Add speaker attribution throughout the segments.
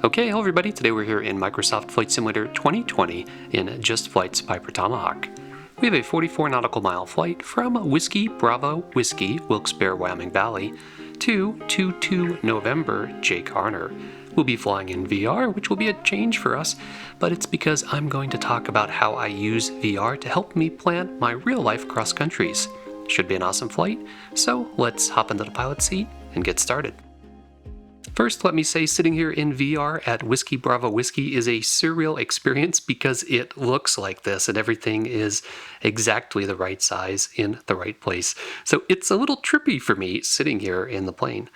Speaker 1: Okay, hello everybody. Today we're here in Microsoft Flight Simulator 2020 in Just Flights by Tomahawk. We have a 44 nautical mile flight from Whiskey Bravo Whiskey, Wilkes-Barre, Wyoming Valley to 22 November, Jake Arner. We'll be flying in VR, which will be a change for us, but it's because I'm going to talk about how I use VR to help me plan my real-life cross countries. Should be an awesome flight, so let's hop into the pilot seat and get started. First, let me say sitting here in VR at Whiskey Bravo Whiskey is a surreal experience because it looks like this and everything is exactly the right size in the right place. So it's a little trippy for me sitting here in the plane.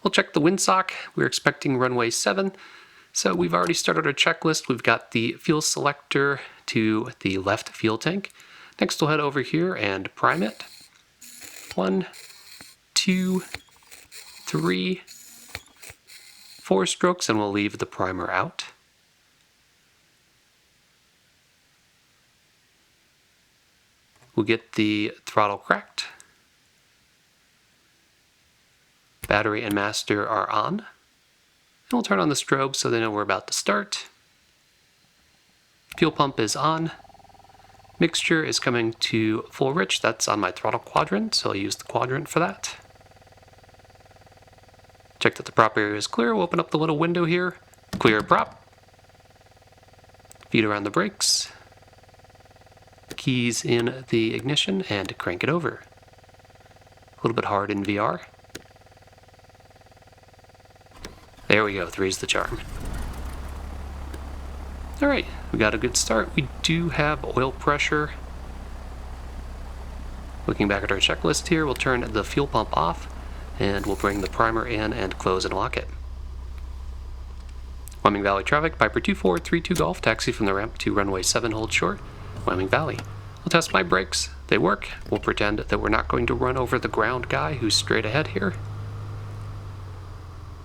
Speaker 1: We'll check the windsock. We're expecting runway 7. So we've already started our checklist. We've got the fuel selector to the left fuel tank. Next we'll head over here and prime it. 1, 2, 3, 4 strokes, and we'll leave the primer out. We'll get the throttle cracked. Battery and master are on. And we'll turn on the strobe so they know we're about to start. Fuel pump is on. Mixture is coming to full rich. That's on my throttle quadrant, so I'll use the quadrant for that. Check that the prop area is clear. We'll open up the little window here. Clear prop. Feet around the brakes. Keys in the ignition and crank it over. A little bit hard in VR. There we go, 3's the charm. Alright, we got a good start. We do have oil pressure. Looking back at our checklist here, we'll turn the fuel pump off. And we'll bring the primer in and close and lock it. Wyoming Valley traffic, Piper 2432 Golf, taxi from the ramp to runway 7, hold short, Wyoming Valley. We'll test my brakes, they work. We'll pretend that we're not going to run over the ground guy who's straight ahead here.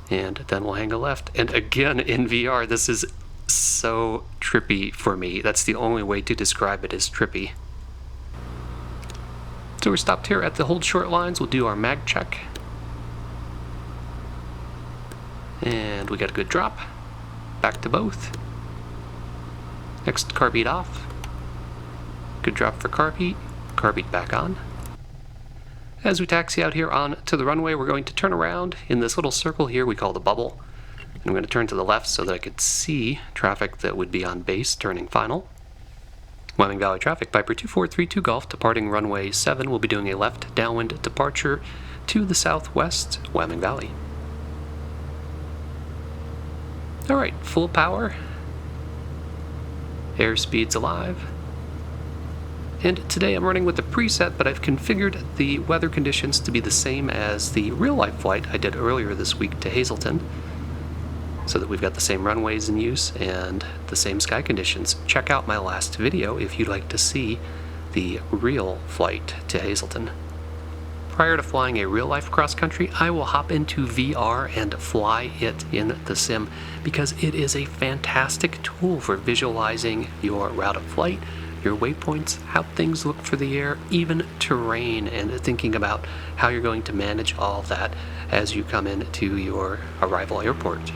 Speaker 1: And then we'll hang a left. And again, in VR, this is so trippy for me. That's the only way to describe it, is trippy. So we're stopped here at the hold short lines. We'll do our mag check. And we got a good drop. Back to both. Next, carb heat off. Good drop for carb heat. Carb heat back on. As we taxi out here on to the runway, we're going to turn around in this little circle here we call the bubble. And I'm going to turn to the left so that I could see traffic that would be on base turning final. Wyoming Valley traffic, Piper 2432 Golf, departing runway 7. We'll be doing a left downwind departure to the southwest, Wyoming Valley. Alright, full power. Airspeed's alive. And today I'm running with the preset, but I've configured the weather conditions to be the same as the real-life flight I did earlier this week to Hazleton, so that we've got the same runways in use and the same sky conditions. Check out my last video if you'd like to see the real flight to Hazleton. Prior to flying a real-life cross-country, I will hop into VR and fly it in the sim because it is a fantastic tool for visualizing your route of flight, your waypoints, how things look for the air, even terrain, and thinking about how you're going to manage all of that as you come into your arrival airport.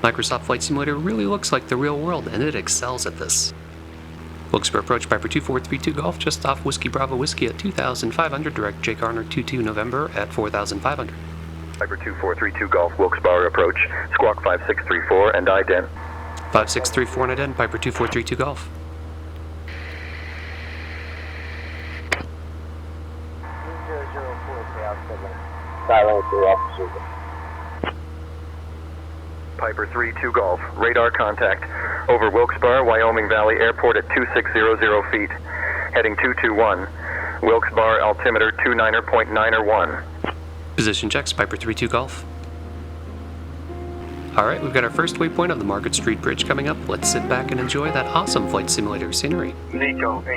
Speaker 1: Microsoft Flight Simulator really looks like the real world, and it excels at this. Wilkes-Barre approach, Piper 2432 Golf, just off Whiskey Bravo Whiskey at 2,500, direct Jake Arner 22 November at 4,500.
Speaker 2: Piper 2432 Golf, Wilkes-Barre approach, squawk 5634 and ident.
Speaker 1: 5634 and ident, Piper 2432 Golf.
Speaker 2: Piper 32 Golf, radar contact over Wilkes-Barre, Wyoming Valley Airport at 2600 feet, heading 221, Wilkes-Barre altimeter 29.901.
Speaker 1: Position checks, Piper 32 Golf. Alright, we've got our first waypoint of the Market Street Bridge coming up. Let's sit back and enjoy that awesome flight simulator scenery.
Speaker 3: Nico 8,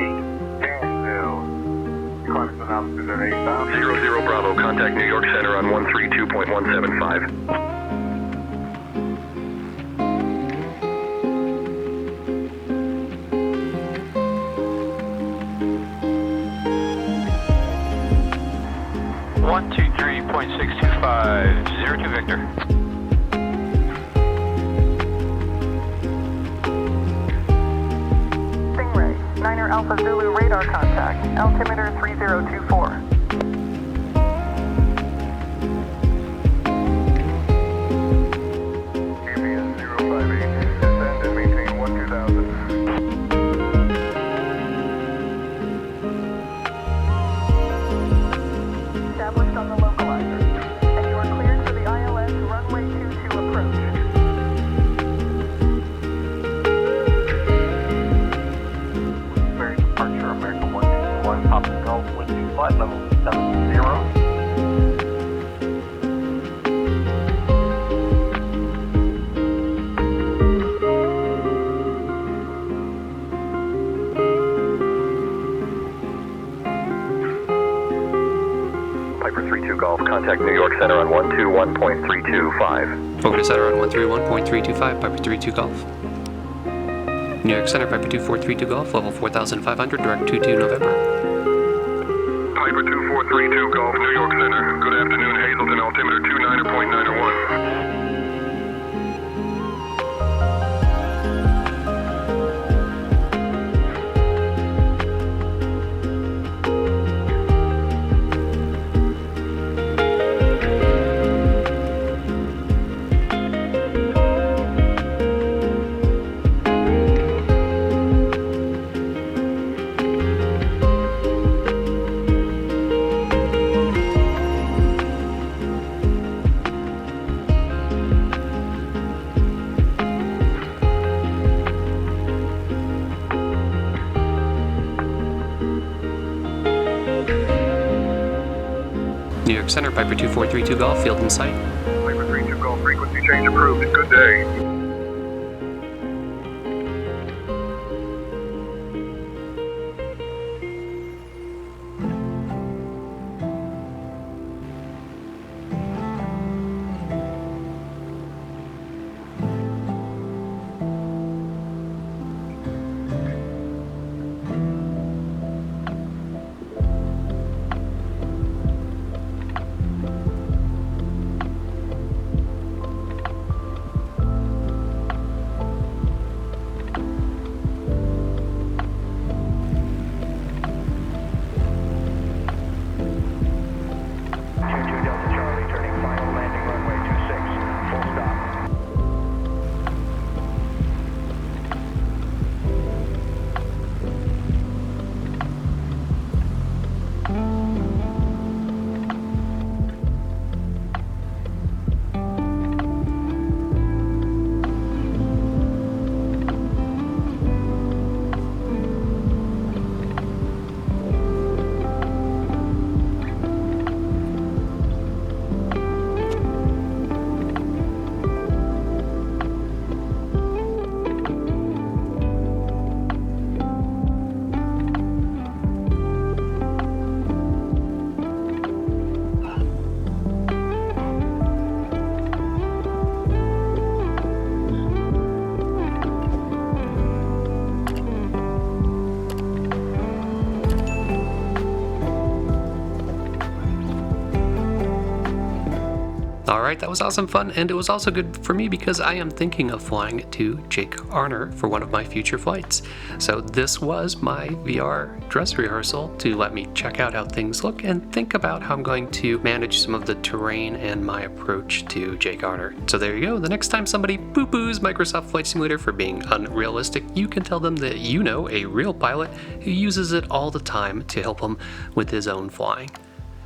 Speaker 2: 00 Bravo, contact New York Center on 132.175.
Speaker 3: 123.625, 02 Victor. Alpha Zulu radar contact, altimeter 3024.
Speaker 4: Flight level 70.
Speaker 2: Piper 32 Golf, contact New York Center on 121.325.
Speaker 1: Over to center on 131.325, Piper 32 Golf. New York Center, Piper 2432 Golf, level 4500, direct 22 November.
Speaker 2: Piper 2432 Golf, New York Center. Good afternoon, Hazleton, altimeter 29.901.
Speaker 1: New York Center, Piper 2432 Golf, field in sight.
Speaker 2: Piper 32 Golf, frequency change approved. Good day.
Speaker 1: Alright, that was awesome fun, and it was also good for me because I am thinking of flying to Jake Arner for one of my future flights. So this was my VR dress rehearsal to let me check out how things look and think about how I'm going to manage some of the terrain and my approach to Jake Arner. So there you go, the next time somebody poo-poos Microsoft Flight Simulator for being unrealistic, you can tell them that you know a real pilot who uses it all the time to help him with his own flying.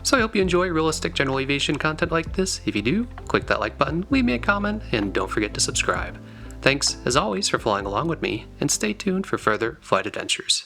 Speaker 1: So I hope you enjoy realistic general aviation content like this. If you do, click that like button, leave me a comment, and don't forget to subscribe. Thanks, as always, for flying along with me, and stay tuned for further flight adventures.